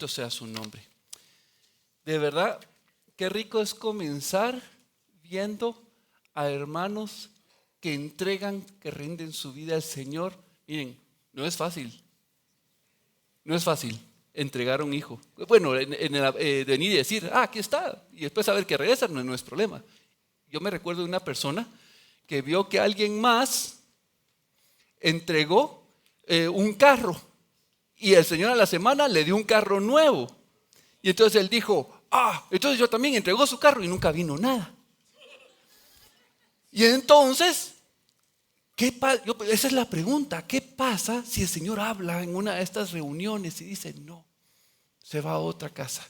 Bendito sea su nombre. De verdad, qué rico es comenzar viendo a hermanos que entregan, que rinden su vida al Señor. Miren, no es fácil entregar a un hijo. Bueno, venir y decir, aquí está, y después saber que regresa no es problema. Yo me recuerdo de una persona que vio que alguien más entregó un carro y el Señor a la semana le dio un carro nuevo. Y entonces él dijo, entonces yo también, entregó su carro y nunca vino nada. Y entonces, esa es la pregunta, ¿qué pasa si el Señor habla en una de estas reuniones y dice, no, se va a otra casa?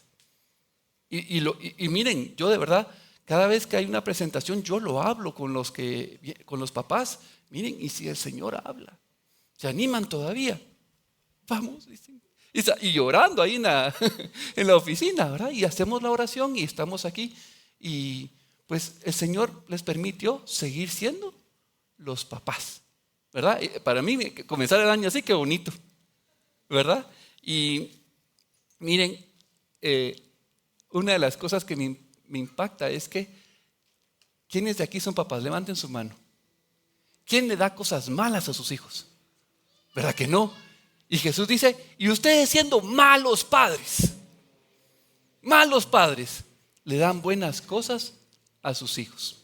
Y miren, yo de verdad, cada vez que hay una presentación, yo lo hablo con los papás. Miren, y si el Señor habla, se animan todavía. Vamos, dicen. Y llorando ahí en la oficina, ¿verdad? Y hacemos la oración y estamos aquí. Y pues el Señor les permitió seguir siendo los papás, ¿verdad? Para mí, comenzar el año así, qué bonito, ¿verdad? Y miren, una de las cosas que me impacta es que, ¿quiénes de aquí son papás? Levanten su mano. ¿Quién le da cosas malas a sus hijos? ¿Verdad que no? Y Jesús dice, y ustedes siendo malos padres, le dan buenas cosas a sus hijos.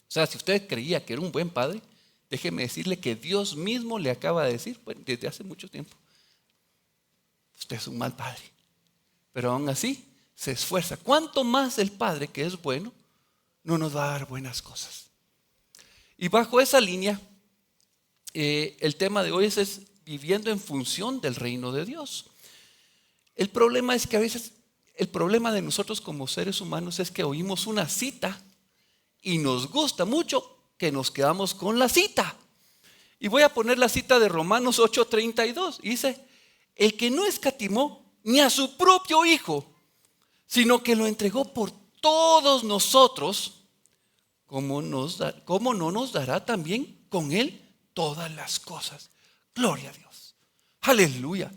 O sea, si usted creía que era un buen padre, déjeme decirle que Dios mismo le acaba de decir, bueno, desde hace mucho tiempo, usted es un mal padre. Pero aún así se esfuerza. ¿Cuánto más el Padre, que es bueno, no nos va a dar buenas cosas? Y bajo esa línea, el tema de hoy es viviendo en función del reino de Dios. El problema es que a veces, el problema de nosotros como seres humanos es que oímos una cita y nos gusta mucho que nos quedamos con la cita. Y voy a poner la cita de Romanos 8:32. Dice, el que no escatimó ni a su propio hijo, sino que lo entregó por todos nosotros, ¿cómo no nos dará también con él todas las cosas? Gloria a Dios. Aleluya.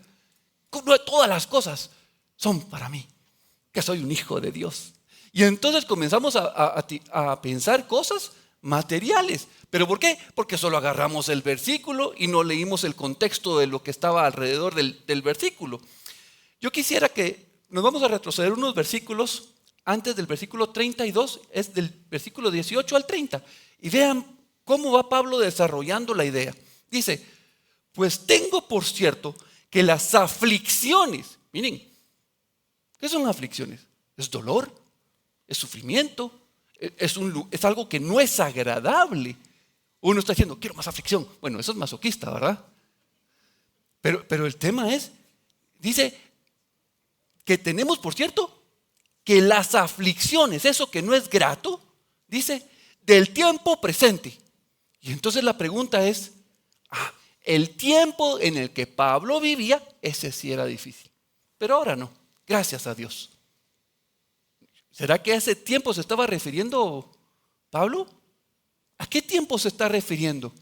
Todas las cosas son para mí, que soy un hijo de Dios. Y entonces comenzamos a pensar cosas materiales. ¿Pero por qué? Porque solo agarramos el versículo y no leímos el contexto de lo que estaba alrededor del versículo. Yo quisiera que nos vamos a retroceder unos versículos antes del versículo 32, es del versículo 18 al 30. Y vean cómo va Pablo desarrollando la idea. Dice, pues tengo por cierto que las aflicciones, miren, ¿qué son aflicciones? Es dolor, es sufrimiento, es algo que no es agradable. Uno está diciendo, quiero más aflicción. Bueno, eso es masoquista, ¿verdad? Pero el tema es, dice que tenemos, por cierto, que las aflicciones, eso que no es grato, dice, del tiempo presente. Y entonces la pregunta es, el tiempo en el que Pablo vivía, ese sí era difícil. Pero ahora no, gracias a Dios. ¿Será que a ese tiempo se estaba refiriendo Pablo? ¿A qué tiempo se está refiriendo?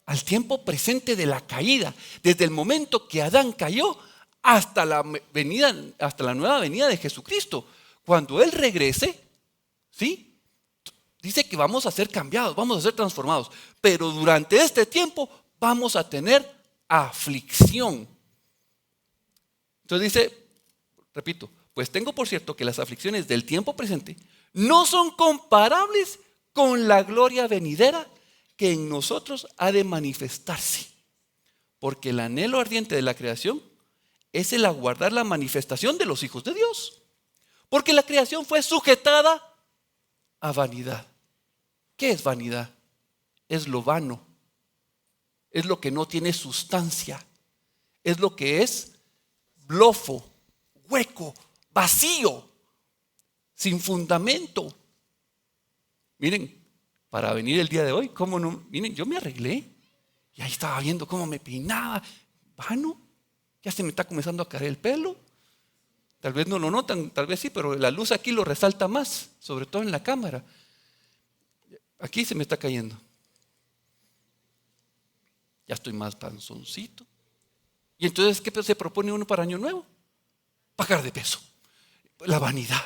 Al tiempo presente de la caída, desde el momento que Adán cayó hasta la nueva venida de Jesucristo. Cuando Él regrese, ¿sí? Dice que vamos a ser cambiados, vamos a ser transformados. Pero durante este tiempo vamos a tener aflicción. Entonces dice, repito, pues tengo por cierto que las aflicciones del tiempo presente no son comparables con la gloria venidera que en nosotros ha de manifestarse. Porque el anhelo ardiente de la creación es el aguardar la manifestación de los hijos de Dios. Porque la creación fue sujetada a vanidad. ¿Qué es vanidad? Es lo vano. Es lo que no tiene sustancia. Es lo que es blofo, hueco, vacío, sin fundamento. Miren, para venir el día de hoy, ¿cómo no? Miren, yo me arreglé y ahí estaba viendo cómo me peinaba. Vano, ya se me está comenzando a caer el pelo. Tal vez no lo notan, tal vez sí, pero la luz aquí lo resalta más, sobre todo en la cámara. Aquí se me está cayendo. Ya estoy más panzoncito. Y entonces, ¿qué se propone uno para año nuevo? bajar de peso, la vanidad,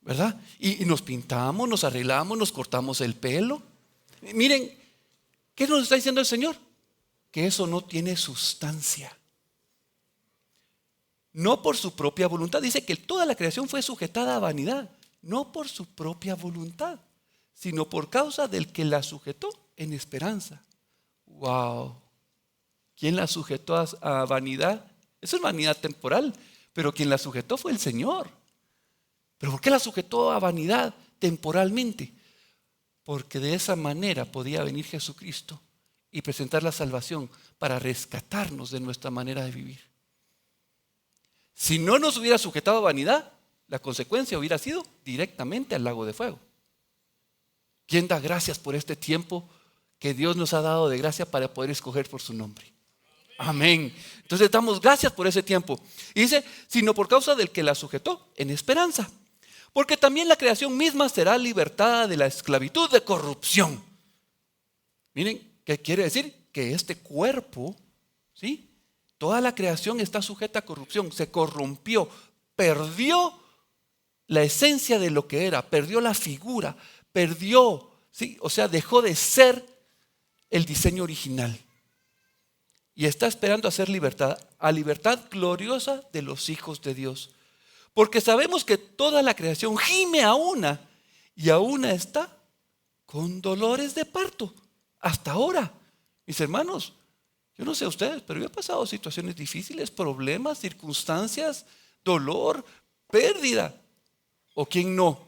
¿verdad? Y nos pintamos, nos arreglamos, nos cortamos el pelo. Miren, ¿qué nos está diciendo el Señor? Que eso no tiene sustancia. No por su propia voluntad. Dice que toda la creación fue sujetada a vanidad. No por su propia voluntad, sino por causa del que la sujetó en esperanza. ¡Wow! ¿Quién la sujetó a vanidad? Eso es vanidad temporal, pero quien la sujetó fue el Señor. ¿Pero por qué la sujetó a vanidad temporalmente? Porque de esa manera podía venir Jesucristo y presentar la salvación para rescatarnos de nuestra manera de vivir. Si no nos hubiera sujetado a vanidad, la consecuencia hubiera sido directamente al lago de fuego. ¿Quién da gracias por este tiempo que Dios nos ha dado de gracia para poder escoger por su nombre? Amén. Entonces damos gracias por ese tiempo. Y dice, sino por causa del que la sujetó en esperanza. Porque también la creación misma será libertada de la esclavitud de corrupción. Miren, ¿qué quiere decir? Que este cuerpo, ¿sí? Toda la creación está sujeta a corrupción. Se corrompió, perdió la esencia de lo que era, perdió la figura, perdió, ¿sí? O sea, dejó de ser el diseño original. Y está esperando a ser libertad, a libertad gloriosa de los hijos de Dios. Porque sabemos que toda la creación gime a una y a una está con dolores de parto. Hasta ahora, mis hermanos, yo no sé ustedes, pero yo he pasado situaciones difíciles, problemas, circunstancias, dolor, pérdida. ¿O quién no?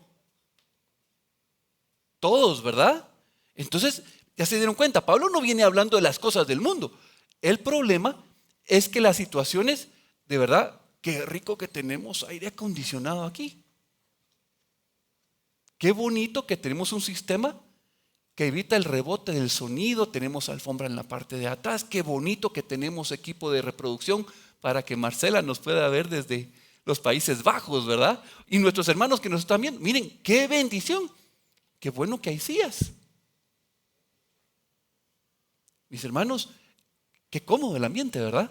Todos, ¿verdad? Entonces, ya se dieron cuenta, Pablo no viene hablando de las cosas del mundo. El problema es que las situaciones, de verdad, qué rico que tenemos aire acondicionado aquí. Qué bonito que tenemos un sistema que evita el rebote del sonido. Tenemos alfombra en la parte de atrás. Qué bonito que tenemos equipo de reproducción para que Marcela nos pueda ver desde los Países Bajos, ¿verdad? Y nuestros hermanos que nos están viendo, miren, qué bendición. Qué bueno que hay sillas. Mis hermanos, qué cómodo el ambiente, ¿verdad?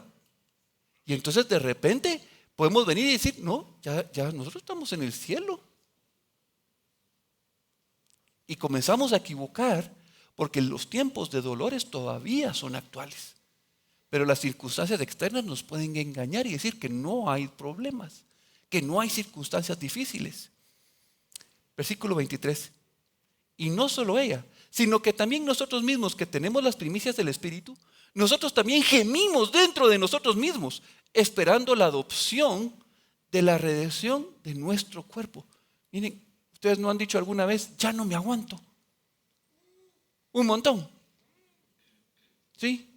Y entonces de repente podemos venir y decir, no, ya nosotros estamos en el cielo. Y comenzamos a equivocar porque los tiempos de dolores todavía son actuales. Pero las circunstancias externas nos pueden engañar y decir que no hay problemas, que no hay circunstancias difíciles. Versículo 23. Y no solo ella, sino que también nosotros mismos que tenemos las primicias del Espíritu, nosotros también gemimos dentro de nosotros mismos, esperando la adopción de la redención de nuestro cuerpo. Miren, ustedes no han dicho alguna vez, ya no me aguanto. Un montón. ¿Sí?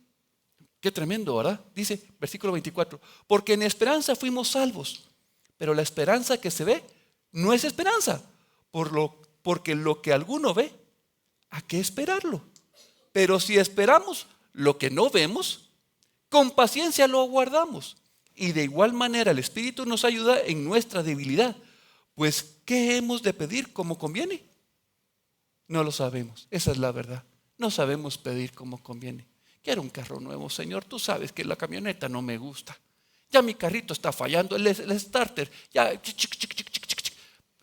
Qué tremendo, ¿verdad? Dice, versículo 24, porque en esperanza fuimos salvos, pero la esperanza que se ve no es esperanza, porque lo que alguno ve, ¿a qué esperarlo? Pero si esperamos lo que no vemos, con paciencia lo aguardamos. Y de igual manera el Espíritu nos ayuda en nuestra debilidad. Pues, ¿qué hemos de pedir como conviene? No lo sabemos, esa es la verdad. No sabemos pedir como conviene. Quiero un carro nuevo, Señor. Tú sabes que la camioneta no me gusta. Ya mi carrito está fallando, el starter. Ya,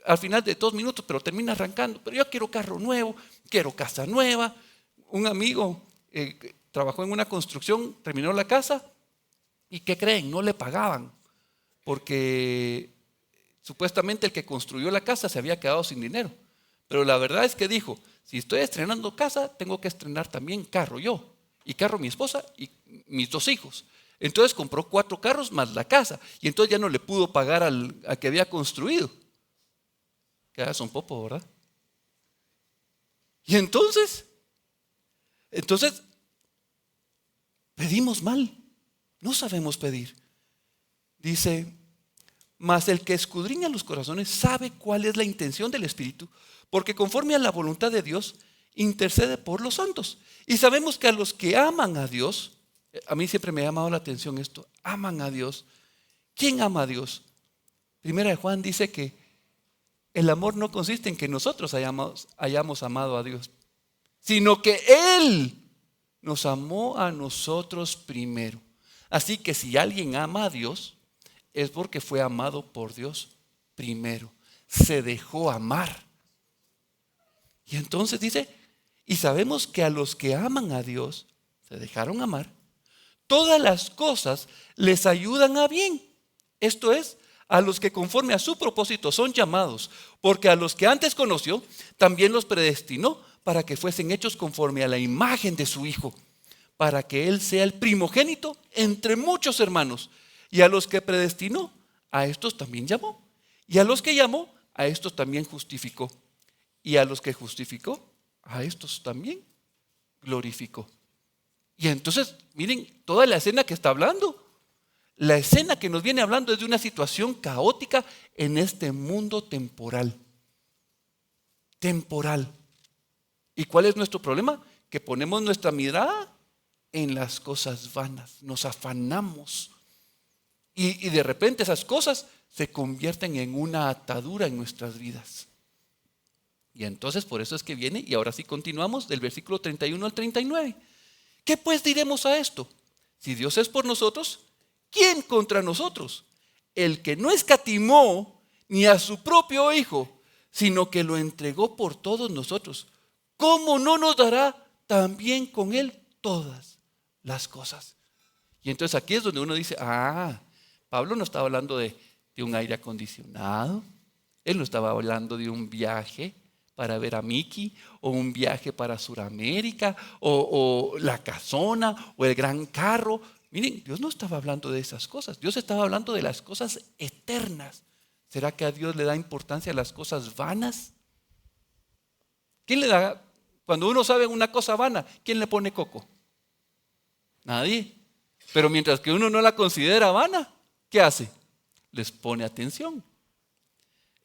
al final de 2 minutos, pero termina arrancando. Pero yo quiero carro nuevo, quiero casa nueva. Un amigo trabajó en una construcción, terminó la casa. ¿Y qué creen? No le pagaban. Porque supuestamente el que construyó la casa se había quedado sin dinero. Pero la verdad es que dijo, si estoy estrenando casa, tengo que estrenar también carro yo. Y carro mi esposa y mis 2 hijos. Entonces compró 4 carros más la casa. Y entonces ya no le pudo pagar al que había construido. Queda son popo, ¿verdad? Y entonces pedimos mal. No sabemos pedir. Dice, mas el que escudriña los corazones sabe cuál es la intención del Espíritu, porque conforme a la voluntad de Dios, intercede por los santos. Y sabemos que a los que aman a Dios, a mí siempre me ha llamado la atención esto, aman a Dios. ¿Quién ama a Dios? Primera de Juan dice que el amor no consiste en que nosotros hayamos amado a Dios, sino que Él nos amó a nosotros primero. Así que si alguien ama a Dios, es porque fue amado por Dios primero. Se dejó amar. Y entonces dice, y sabemos que a los que aman a Dios, se dejaron amar, todas las cosas les ayudan a bien. Esto es, a los que conforme a su propósito son llamados, porque a los que antes conoció, también los predestinó para que fuesen hechos conforme a la imagen de su Hijo, para que Él sea el primogénito entre muchos hermanos. Y a los que predestinó, a estos también llamó. Y a los que llamó, a estos también justificó. Y a los que justificó, a estos también glorificó. Y entonces, miren, toda la escena que está hablando. La escena que nos viene hablando es de una situación caótica en este mundo temporal. Temporal. ¿Y cuál es nuestro problema? Que ponemos nuestra mirada en las cosas vanas. Nos afanamos. Y de repente esas cosas se convierten en una atadura en nuestras vidas. Y entonces por eso es que viene, y ahora sí continuamos, del versículo 31 al 39. ¿Qué pues diremos a esto? Si Dios es por nosotros, ¿quién contra nosotros? El que no escatimó ni a su propio Hijo, sino que lo entregó por todos nosotros, ¿cómo no nos dará también con Él todas las cosas? Y entonces aquí es donde uno dice, Pablo no estaba hablando de un aire acondicionado, él no estaba hablando de un viaje para ver a Mickey, o un viaje para Sudamérica, o la casona, o el gran carro. Miren, Dios no estaba hablando de esas cosas. Dios estaba hablando de las cosas eternas. ¿Será que a Dios le da importancia a las cosas vanas? ¿Quién le da? Cuando uno sabe una cosa vana, ¿quién le pone coco? Nadie. Pero mientras que uno no la considera vana, ¿qué hace? Les pone atención.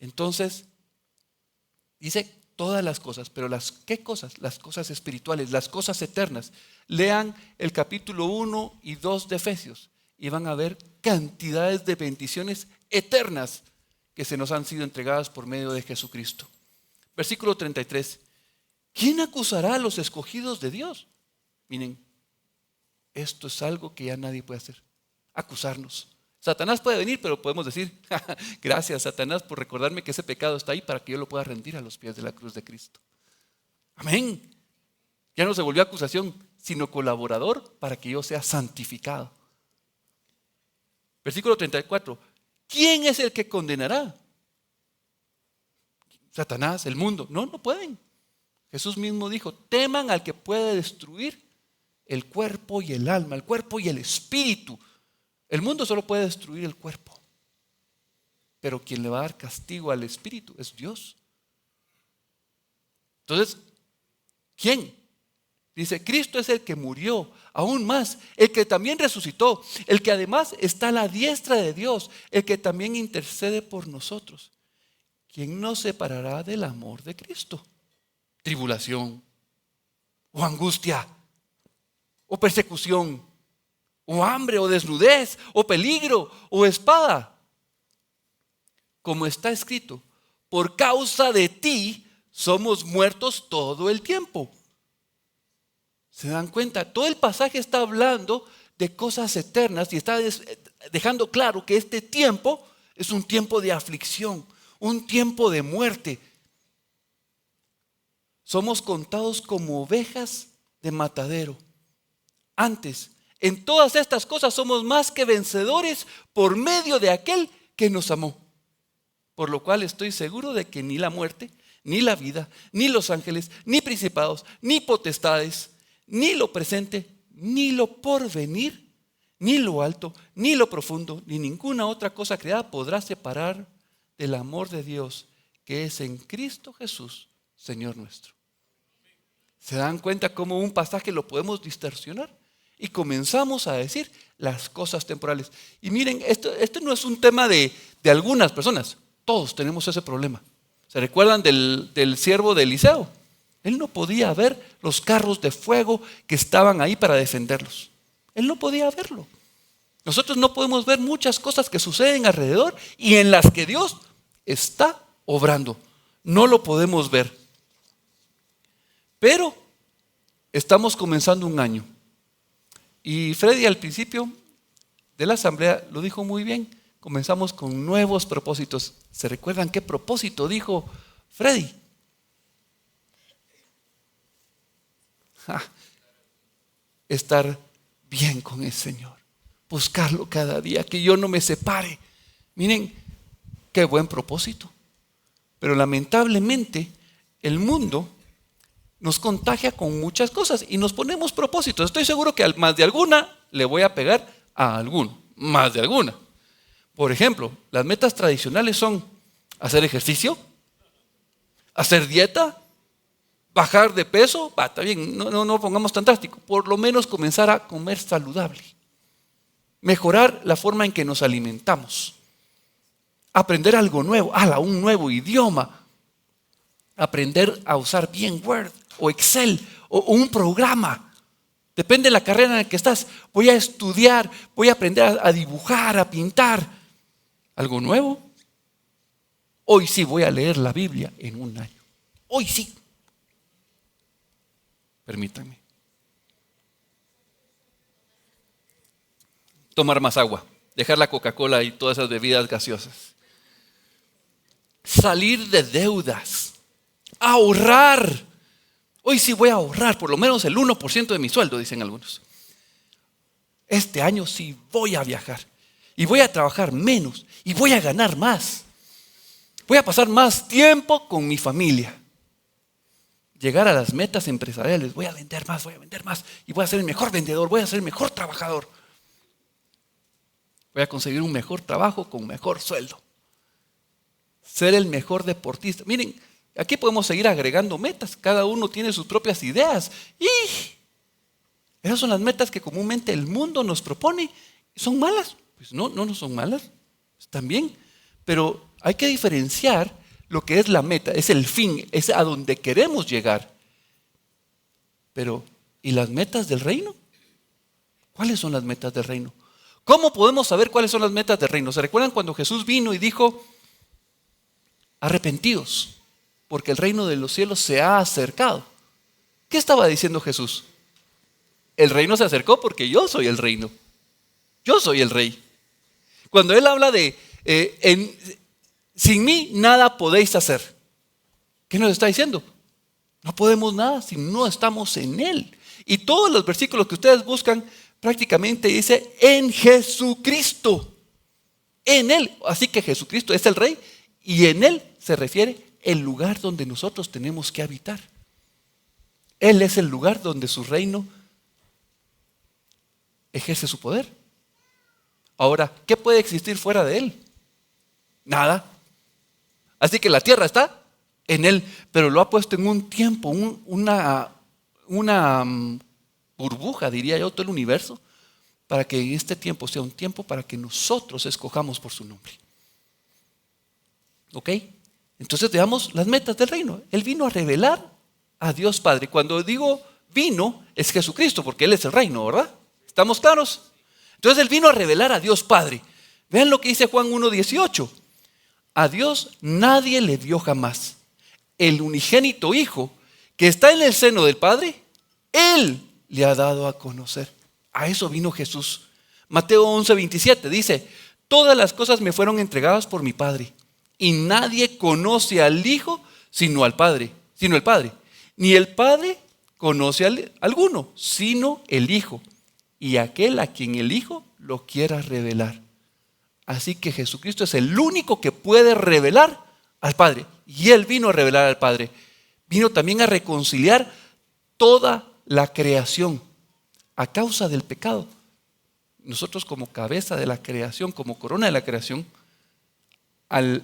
Entonces, dice todas las cosas, pero ¿qué cosas? Las cosas espirituales, las cosas eternas. Lean el capítulo 1 y 2 de Efesios y van a ver cantidades de bendiciones eternas que se nos han sido entregadas por medio de Jesucristo. Versículo 33. ¿Quién acusará a los escogidos de Dios? Miren, esto es algo que ya nadie puede hacer. Acusarnos. Satanás puede venir, pero podemos decir, gracias Satanás por recordarme que ese pecado está ahí para que yo lo pueda rendir a los pies de la cruz de Cristo. Amén. Ya no se volvió acusación, sino colaborador para que yo sea santificado. Versículo 34. ¿Quién es el que condenará? Satanás, el mundo. No pueden. Jesús mismo dijo, teman al que puede destruir el cuerpo y el alma, el cuerpo y el espíritu. El mundo solo puede destruir el cuerpo, pero quien le va a dar castigo al espíritu es Dios. Entonces, ¿quién? Dice, Cristo es el que murió, aún más, el que también resucitó, el que además está a la diestra de Dios, el que también intercede por nosotros. ¿Quién nos separará del amor de Cristo? Tribulación, o angustia, o persecución, o hambre, o desnudez, o peligro, o espada. Como está escrito, por causa de ti somos muertos todo el tiempo. ¿Se dan cuenta? Todo el pasaje está hablando de cosas eternas y está dejando claro que este tiempo es un tiempo de aflicción, un tiempo de muerte. Somos contados como ovejas de matadero. Antes, en todas estas cosas somos más que vencedores por medio de aquel que nos amó. Por lo cual estoy seguro de que ni la muerte, ni la vida, ni los ángeles, ni principados, ni potestades, ni lo presente, ni lo porvenir, ni lo alto, ni lo profundo, ni ninguna otra cosa creada podrá separar del amor de Dios que es en Cristo Jesús, Señor nuestro. ¿Se dan cuenta cómo un pasaje lo podemos distorsionar? Y comenzamos a decir las cosas temporales. Y miren, esto no es un tema de algunas personas. Todos tenemos ese problema. ¿Se recuerdan del siervo de Eliseo? Él no podía ver los carros de fuego que estaban ahí para defenderlos. Él no podía verlo. Nosotros no podemos ver muchas cosas que suceden alrededor y en las que Dios está obrando. No lo podemos ver. Pero estamos comenzando un año. Y Freddy al principio de la asamblea lo dijo muy bien. comenzamos con nuevos propósitos. ¿Se recuerdan qué propósito dijo Freddy? Estar bien con el Señor, buscarlo cada día, que yo no me separe. Miren, qué buen propósito. Pero lamentablemente el mundo nos contagia con muchas cosas y nos ponemos propósitos. Estoy seguro que más de alguna le voy a pegar a alguno, más de alguna. Por ejemplo, las metas tradicionales son hacer ejercicio, hacer dieta, bajar de peso. Está bien, no pongamos tan drástico. Por lo menos comenzar a comer saludable. Mejorar la forma en que nos alimentamos. Aprender algo nuevo, un nuevo idioma. Aprender a usar bien Word o Excel o un programa. Depende de la carrera en la que estás. Voy a estudiar, voy a aprender a dibujar, a pintar. ¿Algo nuevo? Hoy sí voy a leer la Biblia en un año. Hoy sí. Permítanme. Tomar más agua. Dejar la Coca-Cola y todas esas bebidas gaseosas. Salir de deudas. Ahorrar. Hoy sí voy a ahorrar por lo menos el 1% de mi sueldo, dicen algunos. Este año sí voy a viajar. Y voy a trabajar menos. Y voy a ganar más. Voy a pasar más tiempo con mi familia. Llegar a las metas empresariales. Voy a vender más. Y voy a ser el mejor vendedor. Voy a ser el mejor trabajador. Voy a conseguir un mejor trabajo con mejor sueldo. Ser el mejor deportista. Miren, aquí podemos seguir agregando metas. Cada uno tiene sus propias ideas. Y esas son las metas que comúnmente el mundo nos propone. ¿Son malas? Pues no son malas. Están bien. Pero hay que diferenciar lo que es la meta. Es el fin. Es a donde queremos llegar. Pero, ¿y las metas del reino? ¿Cuáles son las metas del reino? ¿Cómo podemos saber cuáles son las metas del reino? ¿Se recuerdan cuando Jesús vino y dijo: arrepentidos, porque el reino de los cielos se ha acercado? ¿Qué estaba diciendo Jesús? El reino se acercó porque yo soy el reino. Yo soy el rey. Cuando él habla de sin mí nada podéis hacer, ¿qué nos está diciendo? No podemos nada si no estamos en él. Y todos los versículos que ustedes buscan prácticamente dice en Jesucristo. En él. Así que Jesucristo es el rey y en él se refiere el lugar donde nosotros tenemos que habitar. Él es el lugar donde su reino ejerce su poder. Ahora, ¿qué puede existir fuera de él? Nada. Así que la tierra está en él, pero lo ha puesto en un tiempo, una burbuja, diría yo, todo el universo, para que en este tiempo sea un tiempo para que nosotros escojamos por su nombre. ¿Ok? Entonces veamos las metas del reino. Él vino a revelar a Dios Padre. Cuando digo vino, es Jesucristo, porque Él es el reino, ¿verdad? ¿Estamos claros? Entonces Él vino a revelar a Dios Padre. Vean lo que dice Juan 1:18. A Dios nadie le dio jamás. El unigénito Hijo que está en el seno del Padre, Él le ha dado a conocer. A eso vino Jesús. Mateo 11:27 dice: todas las cosas me fueron entregadas por mi Padre, y nadie conoce al Hijo sino el Padre. Ni el Padre conoce a alguno, sino el Hijo, y aquel a quien el Hijo lo quiera revelar. Así que Jesucristo es el único que puede revelar al Padre. Y Él vino a revelar al Padre. Vino también a reconciliar toda la creación a causa del pecado. Nosotros, como cabeza de la creación, como corona de la creación, al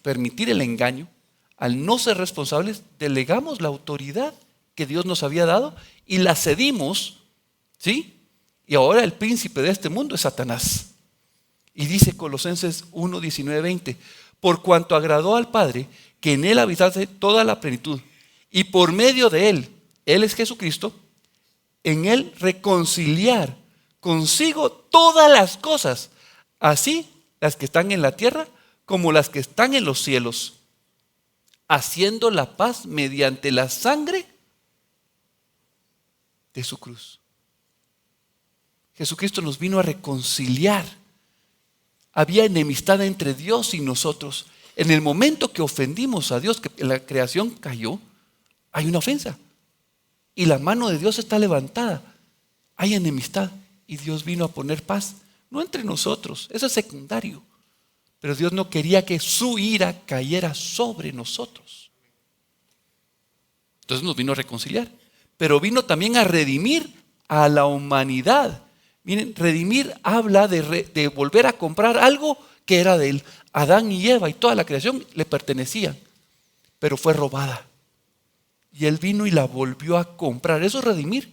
permitir el engaño, al no ser responsables, delegamos la autoridad que Dios nos había dado y la cedimos, ¿sí? Y ahora el príncipe de este mundo es Satanás. Y dice Colosenses 1:19-20: por cuanto agradó al Padre que en él habitase toda la plenitud, y por medio de él es Jesucristo, en él reconciliar consigo todas las cosas, así las que están en la tierra como las que están en los cielos, haciendo la paz mediante la sangre de su cruz. Jesucristo nos vino a reconciliar había enemistad entre Dios y nosotros. En el momento que ofendimos a Dios, que la creación cayó, hay una ofensa. Y la mano de Dios está levantada. Hay enemistad. Y Dios vino a poner paz. No entre nosotros, eso es secundario. Pero Dios no quería que su ira cayera sobre nosotros. Entonces nos vino a reconciliar. Pero vino también a redimir a la humanidad. Miren, redimir habla de volver a comprar algo que era de él. Adán y Eva y toda la creación le pertenecían, pero fue robada. Y él vino y la volvió a comprar. Eso es redimir.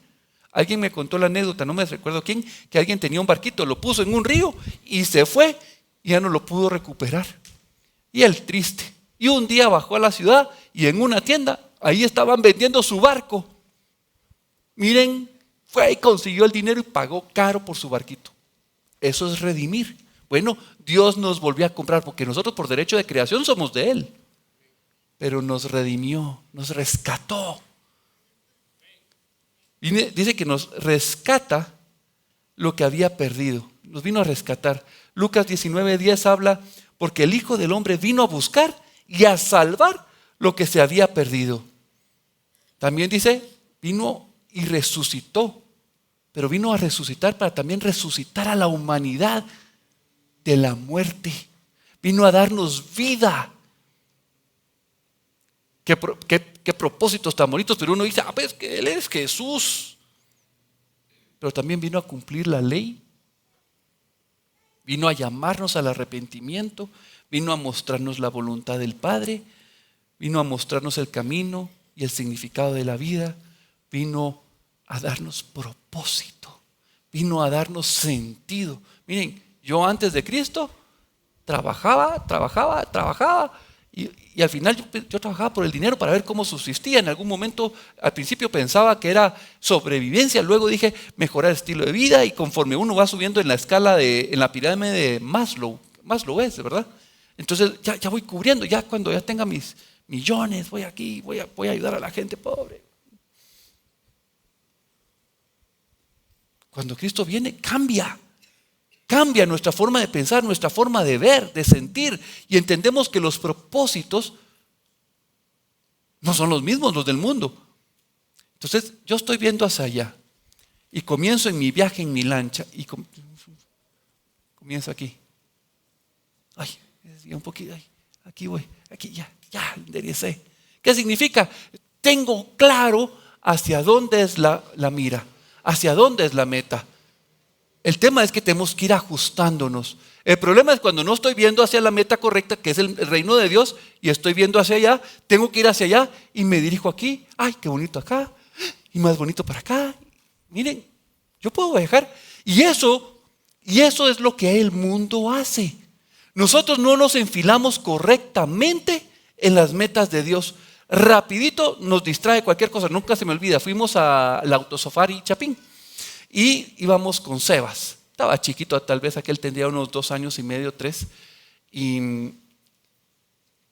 Alguien me contó la anécdota, no me recuerdo quién, que alguien tenía un barquito, lo puso en un río y se fue y ya no lo pudo recuperar. Y él triste. Y un día bajó a la ciudad y en una tienda, ahí estaban vendiendo su barco. Miren, fue y consiguió el dinero y pagó caro por su barquito. Eso es redimir. Bueno, Dios nos volvió a comprar porque nosotros por derecho de creación somos de Él. Pero nos redimió, nos rescató. Dice que nos rescata lo que había perdido. Nos vino a rescatar. Lucas 19:10 habla, porque el Hijo del Hombre vino a buscar y a salvar lo que se había perdido. También dice, vino y resucitó. Pero vino a resucitar para también resucitar a la humanidad de la muerte. Vino a darnos vida. Qué propósitos tan bonitos, pero uno dice, pues que Él es Jesús. Pero también vino a cumplir la ley. Vino a llamarnos al arrepentimiento. Vino a mostrarnos la voluntad del Padre. Vino a mostrarnos el camino y el significado de la vida. Vino a darnos propósito. Vino a darnos sentido. Miren, yo antes de Cristo trabajaba y al final yo trabajaba por el dinero para ver cómo subsistía. En algún momento al principio pensaba que era sobrevivencia, luego dije mejorar el estilo de vida, y conforme uno va subiendo en la escala en la pirámide de Maslow es, ¿verdad? Entonces ya voy cubriendo, ya cuando ya tenga mis millones, voy aquí, voy a ayudar a la gente pobre. Cuando Cristo viene, cambia nuestra forma de pensar, nuestra forma de ver, de sentir, y entendemos que los propósitos no son los mismos, los del mundo. Entonces yo estoy viendo hacia allá y comienzo en mi viaje en mi lancha y comienzo aquí. Un poquito, aquí voy, aquí ya enderecé. ¿Qué significa? Tengo claro hacia dónde es la mira, hacia dónde es la meta. El tema es que tenemos que ir ajustándonos. El problema es cuando no estoy viendo hacia la meta correcta, que es el reino de Dios, y estoy viendo hacia allá, tengo que ir hacia allá y me dirijo aquí. Ay, qué bonito acá, y más bonito para acá. Miren, yo puedo viajar. Y eso es lo que el mundo hace. Nosotros no nos enfilamos correctamente en las metas de Dios. Rapidito nos distrae cualquier cosa. Nunca se me olvida, fuimos al Autosafari Chapín. Y íbamos con Sebas. Estaba chiquito, tal vez aquel tendría unos 2 años y medio, 3. Y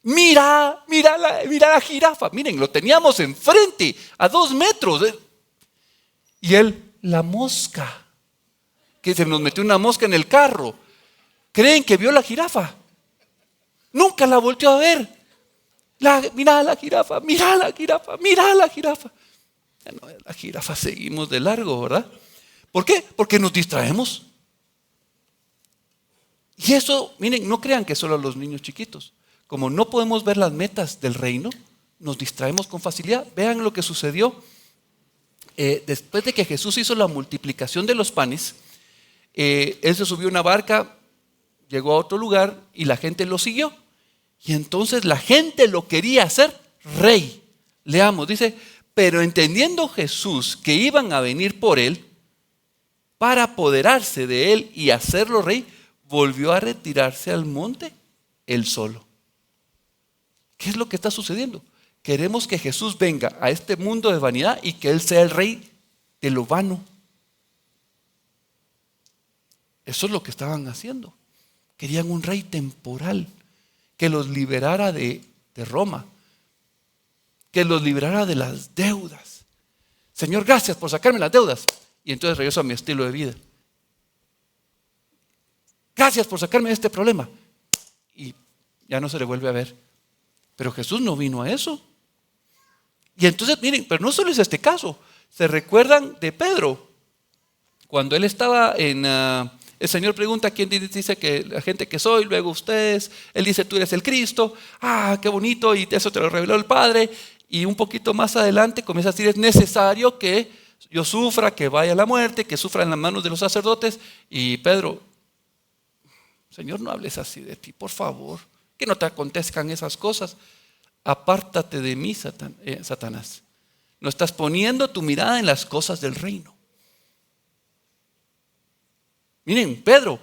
mira la jirafa. Miren, lo teníamos enfrente, a 2 metros. Y él, la mosca. Que se nos metió una mosca en el carro. ¿Creen que vio la jirafa? Nunca la volteó a ver. Mira la jirafa. No, la jirafa seguimos de largo, ¿verdad? ¿Por qué? Porque nos distraemos. Y eso, miren, no crean que solo a los niños chiquitos. Como no podemos ver las metas del reino, nos distraemos con facilidad. Vean lo que sucedió. Después de que Jesús hizo la multiplicación de los panes, él se subió a una barca, llegó a otro lugar y la gente lo siguió. Y entonces la gente lo quería hacer rey. Leamos, dice, pero entendiendo Jesús que iban a venir por él, para apoderarse de él y hacerlo rey, volvió a retirarse al monte él solo. ¿Qué es lo que está sucediendo? Queremos que Jesús venga a este mundo de vanidad y que Él sea el rey de lo vano. Eso es lo que estaban haciendo. Querían un rey temporal que los liberara de Roma, que los liberara de las deudas. Señor, gracias por sacarme las deudas. Y entonces regreso a mi estilo de vida. gracias por sacarme de este problema. Y ya no se le vuelve a ver. Pero Jesús no vino a eso. Y entonces, miren, pero no solo es este caso. ¿Se recuerdan de Pedro? Cuando él estaba el Señor pregunta quién dice que la gente que soy, luego ustedes. Él dice, tú eres el Cristo. Ah, qué bonito, y eso te lo reveló el Padre. Y un poquito más adelante comienza a decir, es necesario que yo sufra, que vaya a la muerte, que sufra en las manos de los sacerdotes. Y Pedro, Señor, no hables así de ti, por favor, que no te acontezcan esas cosas. Apártate de mí, Satanás. No estás poniendo tu mirada en las cosas del reino. Miren, Pedro.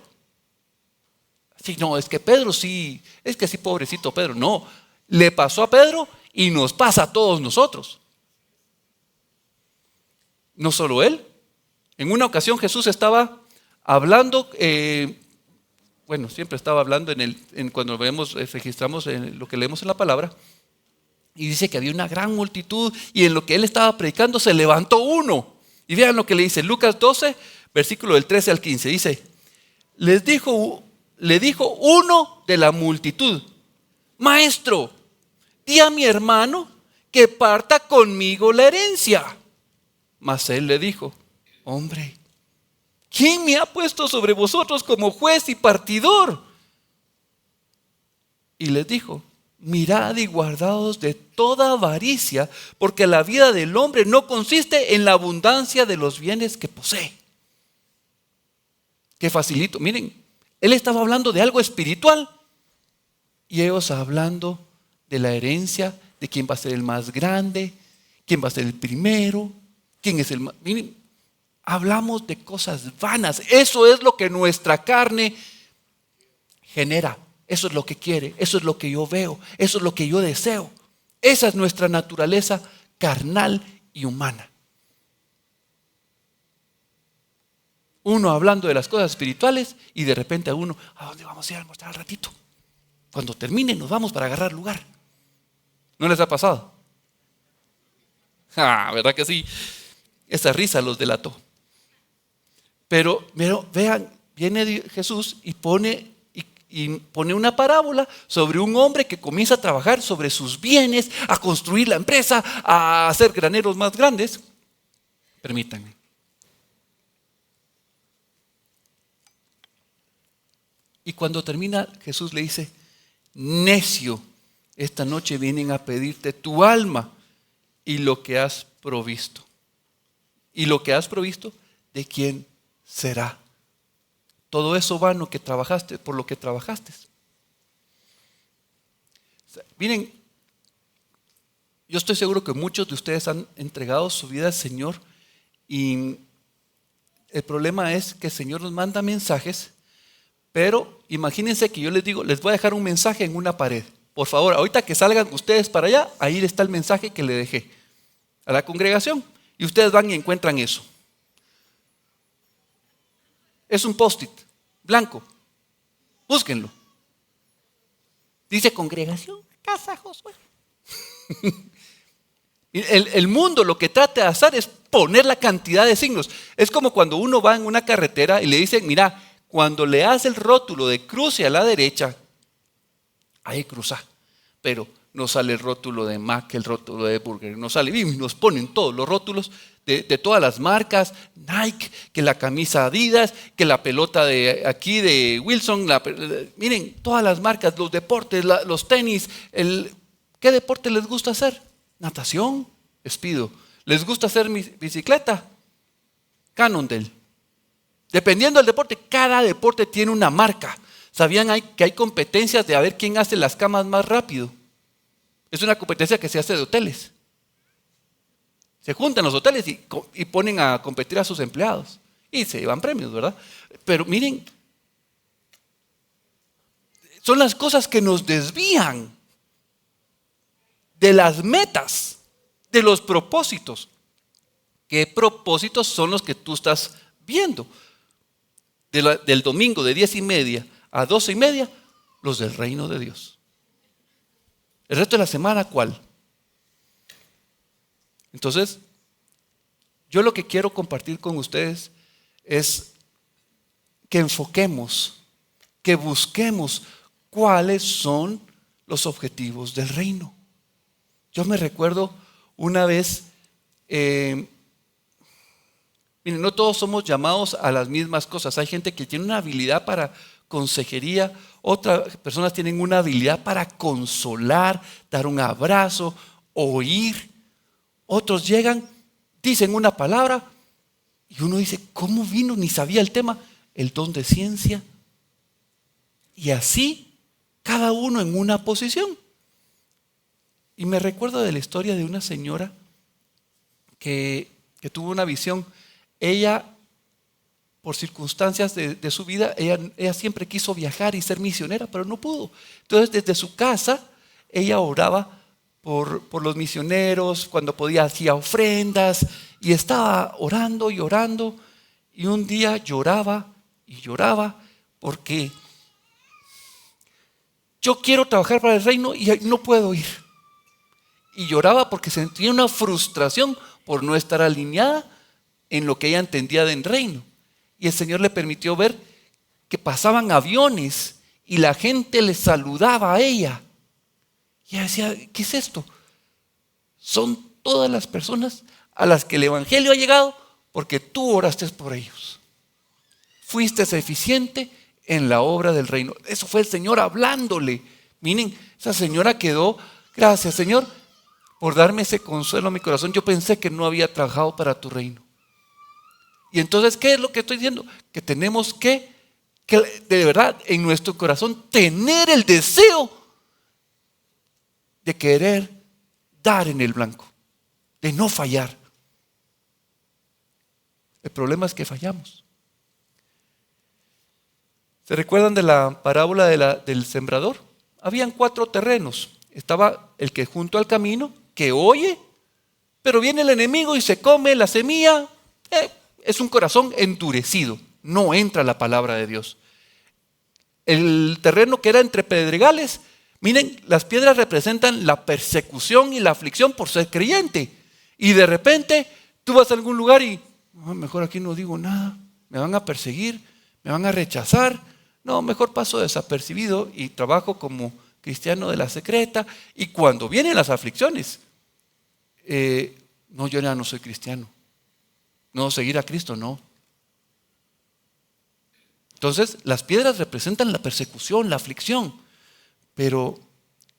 Sí, no, es que Pedro sí, es que sí, pobrecito Pedro. No, le pasó a Pedro y nos pasa a todos nosotros. No solo él. En una ocasión Jesús estaba hablando, siempre estaba hablando cuando registramos lo que leemos en la palabra. Y dice que había una gran multitud y en lo que él estaba predicando se levantó uno. Y vean lo que le dice Lucas 12, versículo del 13 al 15. Dice, le dijo uno de la multitud, maestro, di a mi hermano que parta conmigo la herencia. Mas él le dijo, hombre, ¿quién me ha puesto sobre vosotros como juez y partidor? Y les dijo, mirad y guardaos de toda avaricia, porque la vida del hombre no consiste en la abundancia de los bienes que posee. Qué facilito. Miren, él estaba hablando de algo espiritual y ellos hablando de la herencia, de quién va a ser el más grande, quién va a ser el primero, quién es el más. Miren, hablamos de cosas vanas. Eso es lo que nuestra carne genera. Eso es lo que quiere, eso es lo que yo veo, eso es lo que yo deseo. Esa es nuestra naturaleza carnal y humana. Uno hablando de las cosas espirituales y de repente a uno, ¿a dónde vamos a ir a almorzar al ratito? Cuando termine nos vamos para agarrar lugar. ¿No les ha pasado? ¿Verdad que sí? Esa risa los delató. Pero vean, viene Jesús y pone una parábola sobre un hombre que comienza a trabajar sobre sus bienes, a construir la empresa, a hacer graneros más grandes. Permítanme. Y cuando termina, Jesús le dice, necio, esta noche vienen a pedirte tu alma y lo que has provisto. Y lo que has provisto, ¿de quién será? Todo eso vano que trabajaste, por lo que trabajaste. Miren, yo estoy seguro que muchos de ustedes han entregado su vida al Señor y el problema es que el Señor nos manda mensajes, pero imagínense que yo les digo, les voy a dejar un mensaje en una pared. Por favor, ahorita que salgan ustedes para allá, ahí está el mensaje que le dejé a la congregación y ustedes van y encuentran eso. Es un post-it blanco. Búsquenlo. Dice congregación, casa Josué. El mundo lo que trata de hacer es poner la cantidad de signos. Es como cuando uno va en una carretera y le dicen, mira, cuando le hace el rótulo de cruce a la derecha, ahí cruza. Pero no sale el rótulo de Mac, el rótulo de Burger, no sale. Y nos ponen todos los rótulos de todas las marcas, Nike, que la camisa Adidas, que la pelota de aquí de Wilson, miren, todas las marcas, los deportes, los tenis, ¿qué deporte les gusta hacer? Natación, Speedo. ¿Les gusta hacer bicicleta? Cannondale. Dependiendo del deporte, cada deporte tiene una marca. ¿Sabían que hay competencias de a ver quién hace las camas más rápido? Es una competencia que se hace de hoteles. Se juntan los hoteles y ponen a competir a sus empleados. Y se llevan premios, ¿verdad? Pero miren, son las cosas que nos desvían de las metas, de los propósitos. ¿Qué propósitos son los que tú estás viendo? Del domingo de 10:30 a 12:30, los del reino de Dios. El resto de la semana, ¿cuál? Entonces, yo lo que quiero compartir con ustedes es que enfoquemos que busquemos cuáles son los objetivos del reino. Yo me recuerdo una vez, miren, no todos somos llamados a las mismas cosas. Hay gente que tiene una habilidad para consejería, otras personas tienen una habilidad para consolar, dar un abrazo, oír. Otros llegan, dicen una palabra y uno dice, ¿cómo vino? Ni sabía el tema. El don de ciencia. Y así, cada uno en una posición. Y me recuerdo de la historia de una señora que tuvo una visión. Ella, por circunstancias de su vida, ella siempre quiso viajar y ser misionera, pero no pudo. Entonces, desde su casa, ella oraba por los misioneros, cuando podía hacía ofrendas, y estaba orando y orando, y un día lloraba y lloraba, porque yo quiero trabajar para el reino y no puedo ir. Y lloraba porque sentía una frustración por no estar alineada en lo que ella entendía del reino. Y el Señor le permitió ver que pasaban aviones y la gente le saludaba a ella. Y ella decía, ¿qué es esto? Son todas las personas a las que el evangelio ha llegado porque tú oraste por ellos. Fuiste eficiente en la obra del reino. Eso fue el Señor hablándole. Miren, esa señora quedó, gracias Señor por darme ese consuelo a mi corazón. Yo pensé que no había trabajado para tu reino. Y entonces, ¿qué es lo que estoy diciendo? Que tenemos que de verdad en nuestro corazón tener el deseo de querer dar en el blanco, de no fallar. El problema es que fallamos. ¿Se recuerdan de la parábola del sembrador? Habían 4 terrenos. Estaba el que junto al camino, que oye, pero viene el enemigo y se come la semilla. Es un corazón endurecido, no entra la palabra de Dios. El terreno que era entre pedregales, miren, las piedras representan la persecución y la aflicción por ser creyente. Y de repente tú vas a algún lugar y mejor aquí no digo nada, me van a perseguir, me van a rechazar. No, mejor paso desapercibido y trabajo como cristiano de la secreta. Y cuando vienen las aflicciones, no, yo ya no soy cristiano. No, seguir a Cristo, no. Entonces, las piedras representan la persecución, la aflicción. Pero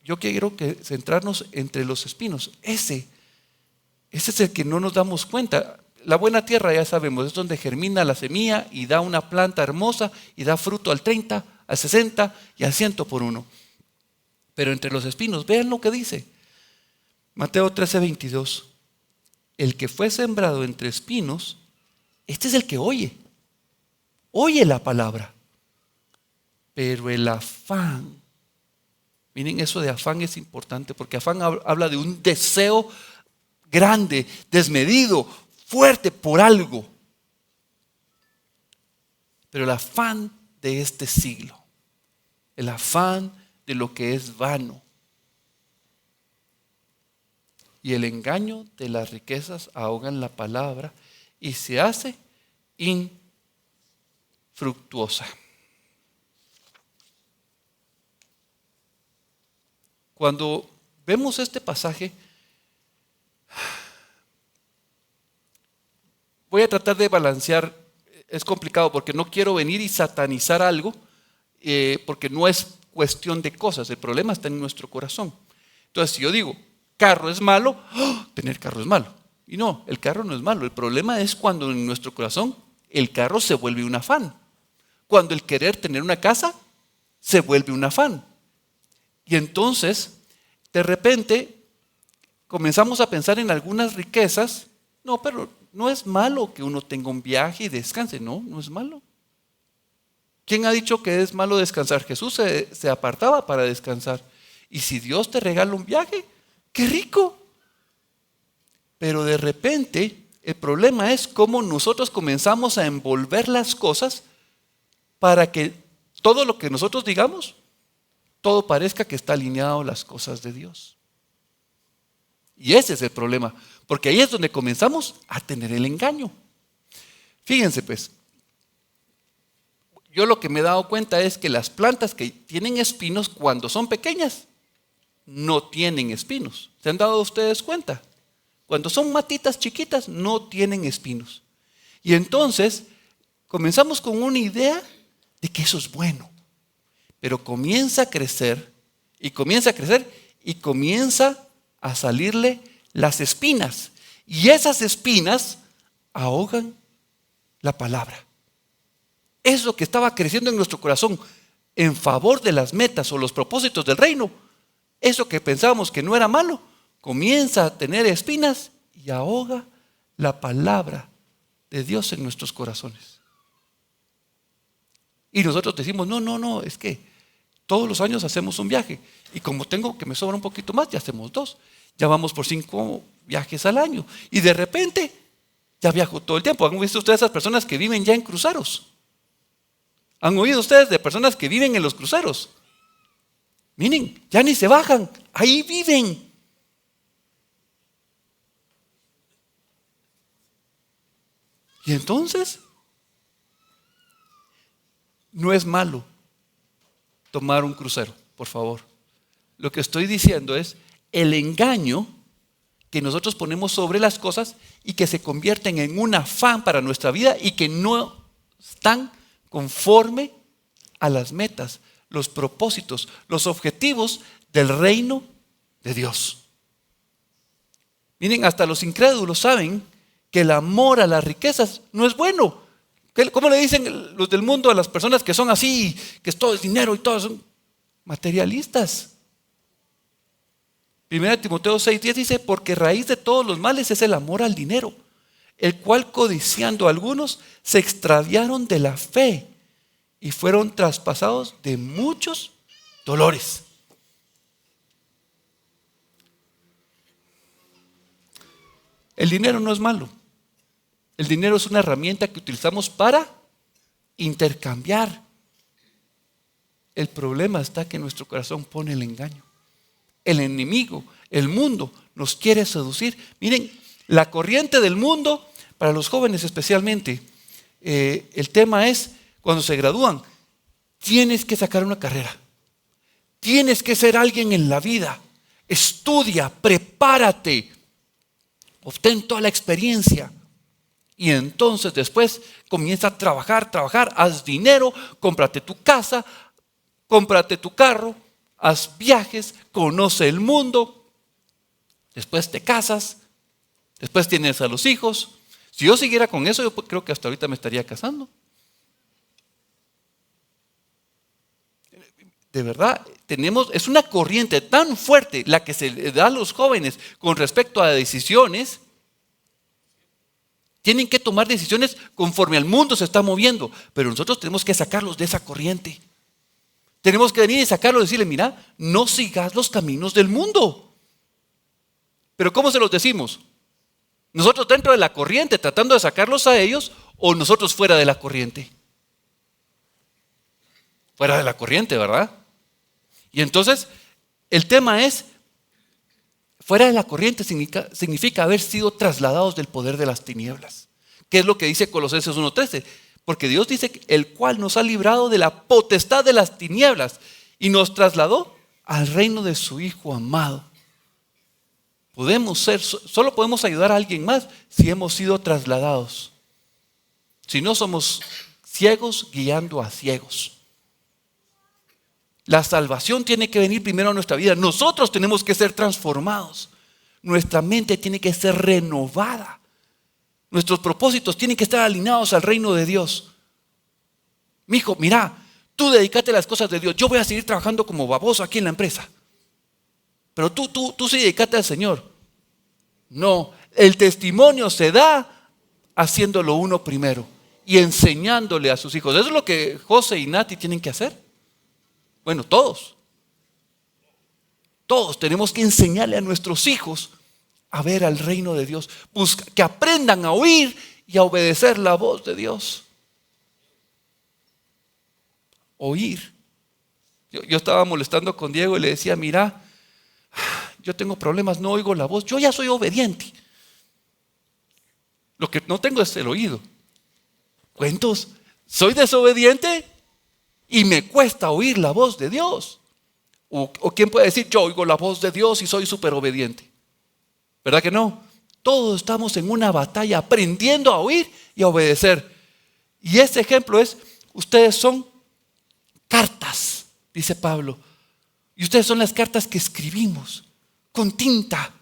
yo quiero centrarnos entre los espinos. Ese es el que no nos damos cuenta. La buena tierra, ya sabemos, es donde germina la semilla y da una planta hermosa y da fruto al 30, al 60 y al 100 por uno. Pero entre los espinos, vean lo que dice. Mateo 13:22. El que fue sembrado entre espinos, este es el que oye la palabra. Pero el afán, miren, eso de afán es importante porque afán habla de un deseo grande, desmedido, fuerte por algo. Pero el afán de este siglo, el afán de lo que es vano y el engaño de las riquezas ahogan la palabra y se hace infructuosa. Cuando vemos este pasaje, voy a tratar de balancear. Es complicado porque no quiero venir y satanizar algo, porque no es cuestión de cosas. El problema está en nuestro corazón. Entonces, si yo digo, carro es malo, tener carro es malo. Y no, el carro no es malo. El problema es cuando en nuestro corazón el carro se vuelve un afán. Cuando el querer tener una casa se vuelve un afán. Y entonces, de repente, comenzamos a pensar en algunas riquezas. No, pero no es malo que uno tenga un viaje y descanse. No, no es malo. ¿Quién ha dicho que es malo descansar? Jesús se apartaba para descansar. Y si Dios te regala un viaje, ¡qué rico! Pero de repente, el problema es cómo nosotros comenzamos a envolver las cosas para que todo lo que nosotros digamos, todo parezca que está alineado a las cosas de Dios. Y ese es el problema, porque ahí es donde comenzamos a tener el engaño. Fíjense pues, yo lo que me he dado cuenta es que las plantas que tienen espinos, cuando son pequeñas, no tienen espinos. ¿Se han dado ustedes cuenta? Cuando son matitas chiquitas, no tienen espinos. Y entonces comenzamos con una idea de que eso es bueno. Pero comienza a crecer y comienza a crecer y comienza a salirle las espinas. Y esas espinas ahogan la palabra. Eso que estaba creciendo en nuestro corazón en favor de las metas o los propósitos del reino, eso que pensábamos que no era malo, comienza a tener espinas y ahoga la palabra de Dios en nuestros corazones. Y nosotros decimos, no, es que todos los años hacemos un viaje. Y como tengo que me sobra un poquito más, ya hacemos 2. Ya vamos por 5 viajes al año. Y de repente, ya viajo todo el tiempo. ¿Han visto ustedes esas personas que viven ya en cruceros? ¿Han oído ustedes de personas que viven en los cruceros? Miren, ya ni se bajan, ahí viven. Y entonces, no es malo tomar un crucero, por favor. Lo que estoy diciendo es el engaño que nosotros ponemos sobre las cosas y que se convierten en un afán para nuestra vida y que no están conforme a las metas, los propósitos, los objetivos del reino de Dios. Miren, hasta los incrédulos saben que el amor a las riquezas no es bueno. ¿Cómo le dicen los del mundo a las personas que son así, que todo es dinero y todos son materialistas? 1 Timoteo 6:10 dice, porque raíz de todos los males es el amor al dinero, el cual codiciando algunos se extraviaron de la fe y fueron traspasados de muchos dolores. El dinero no es malo. El dinero es una herramienta que utilizamos para intercambiar. El problema está que nuestro corazón pone el engaño. El enemigo, el mundo, nos quiere seducir. Miren, la corriente del mundo, para los jóvenes especialmente, el tema es, cuando se gradúan, tienes que sacar una carrera. Tienes que ser alguien en la vida. Estudia, prepárate, obtén toda la experiencia. Y entonces después comienza a trabajar, haz dinero, cómprate tu casa, cómprate tu carro, haz viajes, conoce el mundo, después te casas, después tienes a los hijos. Si yo siguiera con eso, yo creo que hasta ahorita me estaría casando. De verdad, es una corriente tan fuerte la que se le da a los jóvenes con respecto a decisiones. Tienen que tomar decisiones conforme al mundo se está moviendo, pero nosotros tenemos que sacarlos de esa corriente. Tenemos que venir y sacarlos y decirle, mira, no sigas los caminos del mundo. Pero ¿cómo se los decimos? ¿Nosotros dentro de la corriente tratando de sacarlos a ellos o nosotros fuera de la corriente? Fuera de la corriente, ¿verdad? Y entonces el tema es, fuera de la corriente significa haber sido trasladados del poder de las tinieblas. ¿Qué es lo que dice Colosenses 1:13? Porque Dios dice, el cual nos ha librado de la potestad de las tinieblas y nos trasladó al reino de su Hijo amado. Solo podemos ayudar a alguien más si hemos sido trasladados. Si no, somos ciegos guiando a ciegos. La salvación tiene que venir primero a nuestra vida. Nosotros tenemos que ser transformados. Nuestra mente tiene que ser renovada. Nuestros propósitos tienen que estar alineados al reino de Dios. Mijo, mira, tú dedícate a las cosas de Dios. Yo voy a seguir trabajando como baboso aquí en la empresa. Pero tú sí dedícate al Señor. No, el testimonio se da haciéndolo uno primero y enseñándole a sus hijos. Eso es lo que José y Nati tienen que hacer. Bueno, todos tenemos que enseñarle a nuestros hijos a ver al reino de Dios. Que aprendan a oír y a obedecer la voz de Dios. Oír. Yo estaba molestando con Diego y le decía, mira, yo tengo problemas, no oigo la voz. Yo ya soy obediente. Lo que no tengo es el oído. ¿Cuentos? ¿Soy desobediente? y me cuesta oír la voz de Dios. O quién puede decir, yo oigo la voz de Dios y soy súper obediente. ¿Verdad que no? Todos estamos en una batalla aprendiendo a oír y a obedecer. Y ese ejemplo es, ustedes son cartas, dice Pablo. Y ustedes son las cartas que escribimos con tinta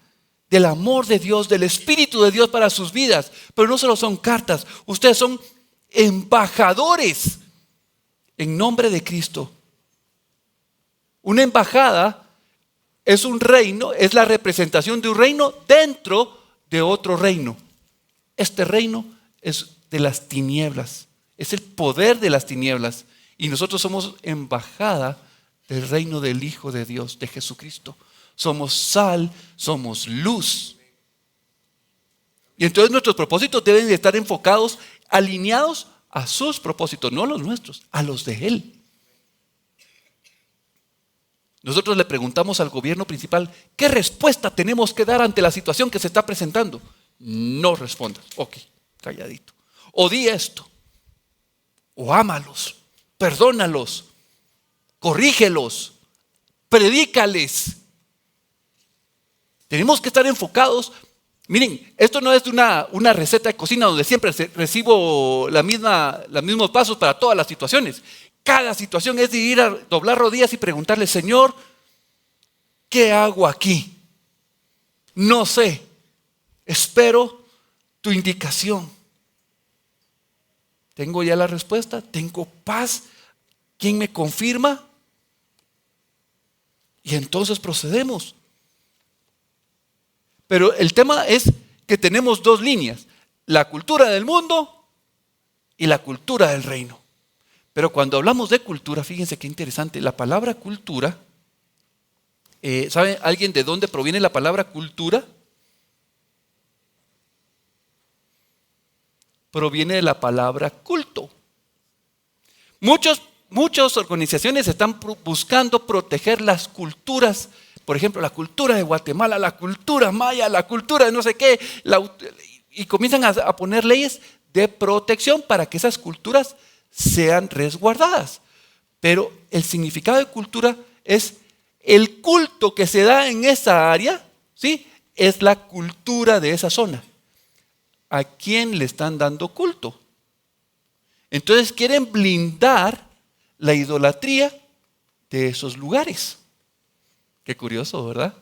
del amor de Dios, del Espíritu de Dios para sus vidas. Pero no solo son cartas, ustedes son embajadores en nombre de Cristo. Una embajada es un reino, es la representación de un reino dentro de otro reino. Este reino es de las tinieblas, es el poder de las tinieblas. Y nosotros somos embajada del reino del Hijo de Dios, de Jesucristo. Somos sal, somos luz. Y entonces nuestros propósitos deben de estar enfocados, alineados a sus propósitos, no a los nuestros, a los de Él. Nosotros le preguntamos al gobierno principal, ¿qué respuesta tenemos que dar ante la situación que se está presentando? No respondas. Ok, calladito. O di esto. O ámalos. Perdónalos. Corrígelos. Predícales. Tenemos que estar enfocados. Miren, esto no es una receta de cocina donde siempre recibo los mismos pasos para todas las situaciones. Cada situación es de ir a doblar rodillas y preguntarle, Señor, ¿qué hago aquí? No sé. Espero tu indicación. ¿Tengo ya la respuesta? ¿Tengo paz? ¿Quién me confirma? Y entonces procedemos. Pero el tema es que tenemos dos líneas, la cultura del mundo y la cultura del reino. Pero cuando hablamos de cultura, fíjense qué interesante, la palabra cultura, ¿sabe alguien de dónde proviene la palabra cultura? Proviene de la palabra culto. Muchas organizaciones están buscando proteger las culturas. Por ejemplo, la cultura de Guatemala, la cultura maya, la cultura de no sé qué. Y comienzan a poner leyes de protección para que esas culturas sean resguardadas. Pero el significado de cultura es el culto que se da en esa área, ¿sí? Es la cultura de esa zona. ¿A quién le están dando culto? Entonces quieren blindar la idolatría de esos lugares. Qué curioso, ¿verdad?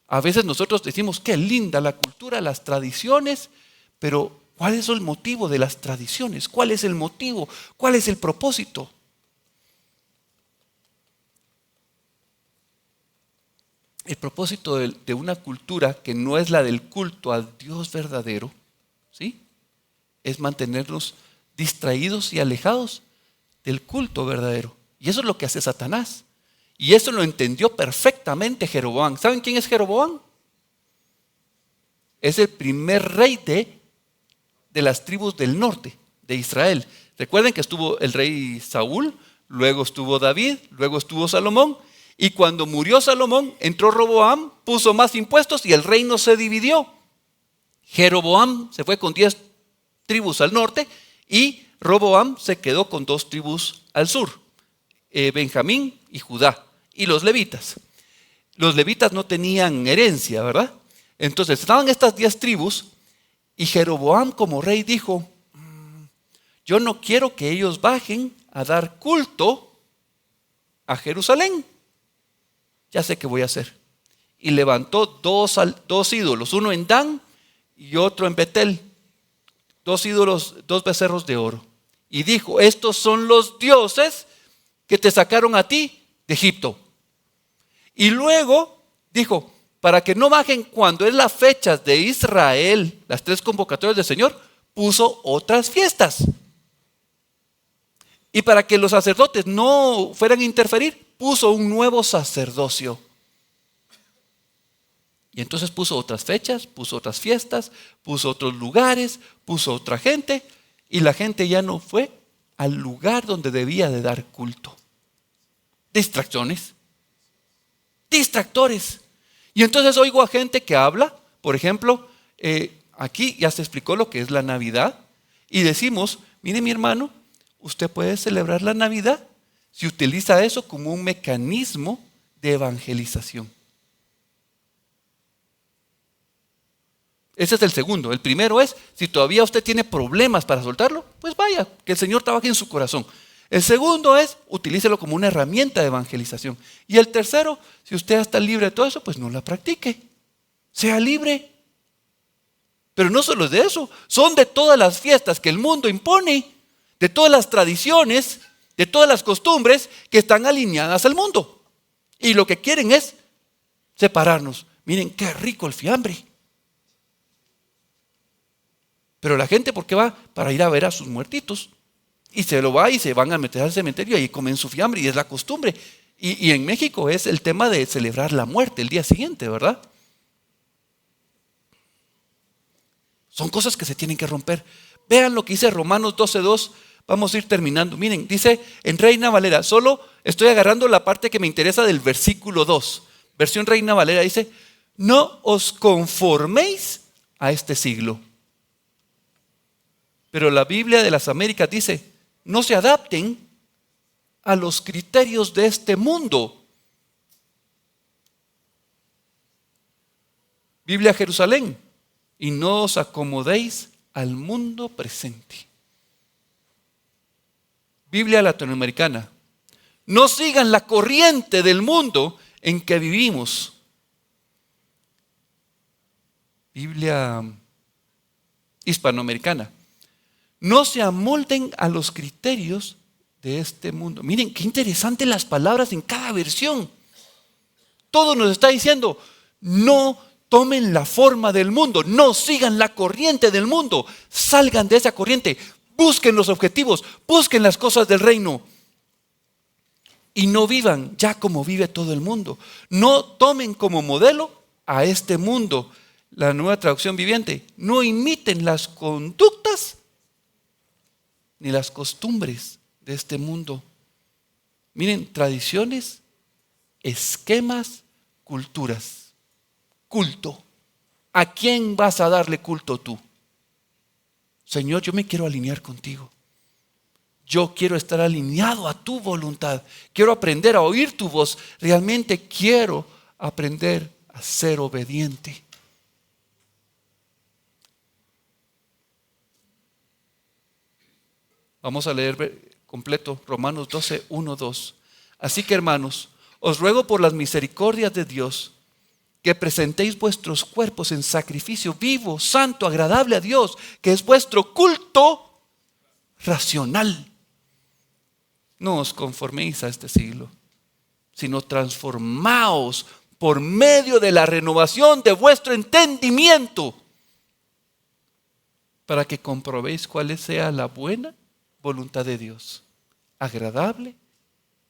A veces nosotros decimos, qué linda la cultura, las tradiciones, pero ¿cuál es el motivo de las tradiciones? ¿Cuál es el motivo? ¿Cuál es el propósito? El propósito de una cultura que no es la del culto al Dios verdadero, ¿sí? Es mantenernos distraídos y alejados del culto verdadero. Y eso es lo que hace Satanás. Y eso lo entendió perfectamente Jeroboam. ¿Saben quién es Jeroboam? Es el primer rey de las tribus del norte de Israel. Recuerden que estuvo el rey Saúl, luego estuvo David, luego estuvo Salomón. Y cuando murió Salomón, entró Roboam, puso más impuestos y el reino se dividió. Jeroboam se fue con 10 tribus al norte y Roboam se quedó con 2 tribus al sur, Benjamín y Judá. Y los levitas. Los levitas no tenían herencia, ¿verdad? Entonces estaban estas 10 tribus y Jeroboam como rey dijo, yo no quiero que ellos bajen a dar culto a Jerusalén. Ya sé qué voy a hacer. Y levantó dos ídolos, uno en Dan y otro en Betel. 2 ídolos, 2 becerros de oro. Y dijo, estos son los dioses que te sacaron a ti de Egipto. Y luego dijo, para que no bajen cuando es las fechas de Israel, las 3 convocatorias del Señor, puso otras fiestas. Y para que los sacerdotes no fueran a interferir, puso un nuevo sacerdocio. Y entonces puso otras fechas, puso otras fiestas, puso otros lugares, puso otra gente. Y la gente ya no fue al lugar donde debía de dar culto. Distracciones. Distractores. Y entonces oigo a gente que habla, por ejemplo, aquí ya se explicó lo que es la Navidad. Y decimos, mire mi hermano, usted puede celebrar la Navidad, se utiliza eso como un mecanismo de evangelización. Ese es el segundo. El primero es, si todavía usted tiene problemas para soltarlo, pues vaya, que el Señor trabaje en su corazón. El segundo es, utilícelo como una herramienta de evangelización. Y el tercero, si usted ya está libre de todo eso, pues no la practique. Sea libre. Pero no solo es de eso, son de todas las fiestas que el mundo impone, de todas las tradiciones, de todas las costumbres que están alineadas al mundo. Y lo que quieren es separarnos. Miren qué rico el fiambre. Pero la gente, ¿por qué va? Para ir a ver a sus muertitos. Y se lo va y se van a meter al cementerio y ahí comen su fiambre y es la costumbre. Y en México es el tema de celebrar la muerte el día siguiente, ¿verdad? Son cosas que se tienen que romper. Vean lo que dice Romanos 12:2. Vamos a ir terminando. Miren, dice en Reina Valera, solo estoy agarrando la parte que me interesa del versículo 2. Versión Reina Valera dice, no os conforméis a este siglo. Pero la Biblia de las Américas dice, no se adapten a los criterios de este mundo. Biblia Jerusalén, y no os acomodéis al mundo presente. Biblia latinoamericana, no sigan la corriente del mundo en que vivimos. Biblia hispanoamericana, no se amolden a los criterios de este mundo. Miren, qué interesante las palabras en cada versión. Todo nos está diciendo, no tomen la forma del mundo, no sigan la corriente del mundo, salgan de esa corriente, busquen los objetivos, busquen las cosas del reino. Y no vivan ya como vive todo el mundo. No tomen como modelo a este mundo. La Nueva Traducción Viviente, no imiten las conductas ni las costumbres de este mundo. Miren, tradiciones, esquemas, culturas. Culto. ¿A quién vas a darle culto tú? Señor, yo me quiero alinear contigo. Yo quiero estar alineado a tu voluntad. Quiero aprender a oír tu voz. Realmente quiero aprender a ser obediente. Vamos a leer completo Romanos 12, 1, 2. Así que, hermanos, os ruego por las misericordias de Dios que presentéis vuestros cuerpos en sacrificio vivo, santo, agradable a Dios, que es vuestro culto racional. No os conforméis a este siglo, sino transformaos por medio de la renovación de vuestro entendimiento, para que comprobéis cuál sea la buena voluntad de Dios, agradable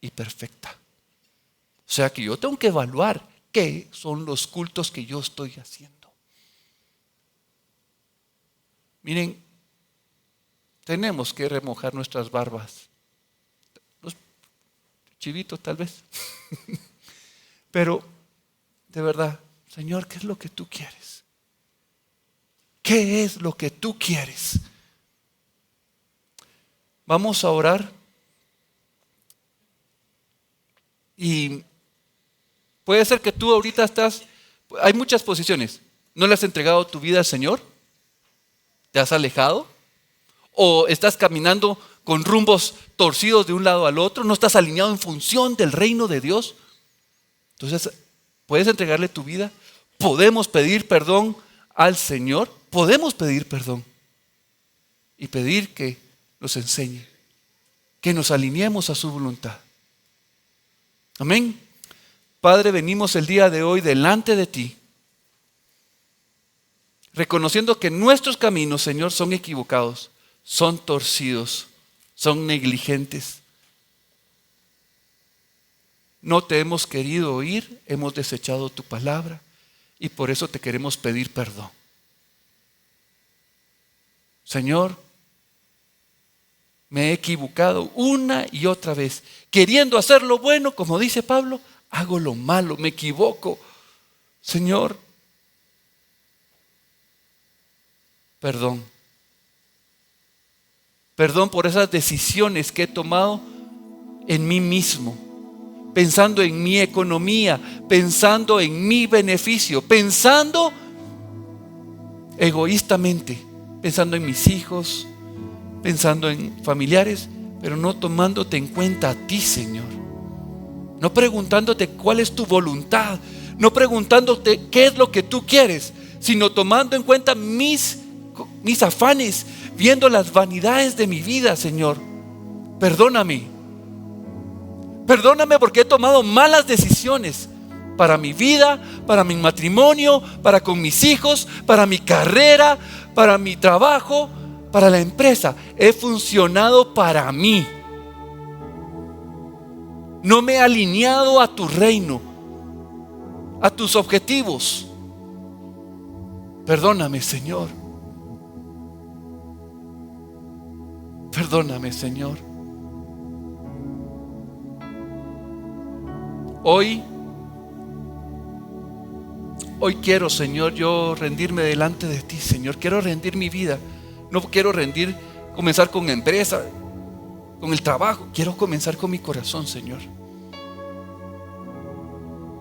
y perfecta. O sea que yo tengo que evaluar qué son los cultos que yo estoy haciendo. Miren, tenemos que remojar nuestras barbas. Los chivitos tal vez. Pero, de verdad, Señor, ¿qué es lo que tú quieres? ¿Qué es lo que tú quieres? Vamos a orar. Y puede ser que tú ahorita hay muchas posiciones. ¿No le has entregado tu vida al Señor? ¿Te has alejado? ¿O estás caminando con rumbos torcidos de un lado al otro? ¿No estás alineado en función del reino de Dios? Entonces, ¿puedes entregarle tu vida? ¿Podemos pedir perdón al Señor? Podemos pedir perdón y pedir que nos enseñe, que nos alineemos a su voluntad. Amén. Padre, venimos el día de hoy delante de ti, reconociendo que nuestros caminos, Señor, son equivocados, son torcidos, son negligentes. No te hemos querido oír, hemos desechado tu palabra y por eso te queremos pedir perdón. Señor, me he equivocado una y otra vez, queriendo hacer lo bueno, como dice Pablo, hago lo malo, me equivoco. Señor, perdón. Perdón por esas decisiones que he tomado en mí mismo, pensando en mi economía, pensando en mi beneficio, pensando egoístamente, pensando en mis hijos, pensando en familiares, pero no tomándote en cuenta a ti, Señor. No preguntándote cuál es tu voluntad, no preguntándote qué es lo que tú quieres, sino tomando en cuenta mis afanes, viendo las vanidades de mi vida, Señor. Perdóname porque he tomado malas decisiones para mi vida, para mi matrimonio, para con mis hijos, para mi carrera, para mi trabajo, para la empresa. He funcionado para mí. No me he alineado a tu reino, a tus objetivos. Perdóname, Señor. Perdóname, Señor. Hoy quiero, Señor, yo rendirme delante de ti, Señor. Quiero rendir mi vida. No quiero comenzar con empresa, con el trabajo. Quiero comenzar con mi corazón, Señor.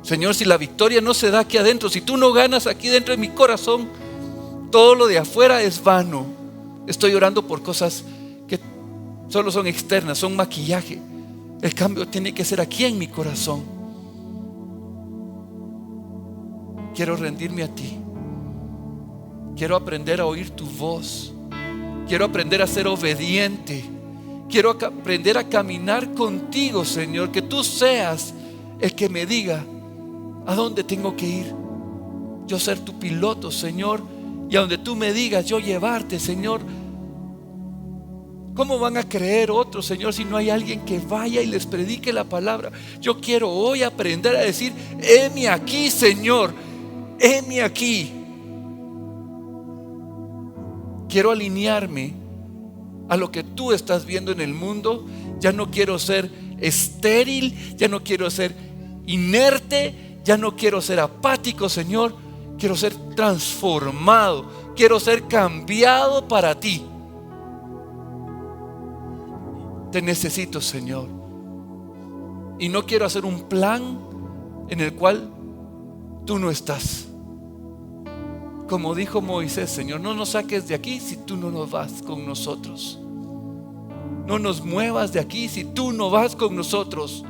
Señor, si la victoria no se da aquí adentro, si tú no ganas aquí dentro de mi corazón, todo lo de afuera es vano. Estoy orando por cosas que solo son externas, son maquillaje. El cambio tiene que ser aquí en mi corazón. Quiero rendirme a ti. Quiero aprender a oír tu voz. Quiero aprender a ser obediente. Quiero aprender a caminar contigo, Señor. Que tú seas el que me diga a dónde tengo que ir. Yo ser tu piloto, Señor. Y a donde tú me digas, yo llevarte, Señor. ¿Cómo van a creer otros, Señor, si no hay alguien que vaya y les predique la palabra? Yo quiero hoy aprender a decir: heme aquí, Señor, heme aquí. Quiero alinearme a lo que tú estás viendo en el mundo. Ya no quiero ser estéril, ya no quiero ser inerte, ya no quiero ser apático, Señor. Quiero ser transformado, quiero ser cambiado para ti. Te necesito, Señor. Y no quiero hacer un plan en el cual tú no estás. Como dijo Moisés, Señor, no nos saques de aquí si tú no nos vas con nosotros. No nos muevas de aquí si tú no vas con nosotros.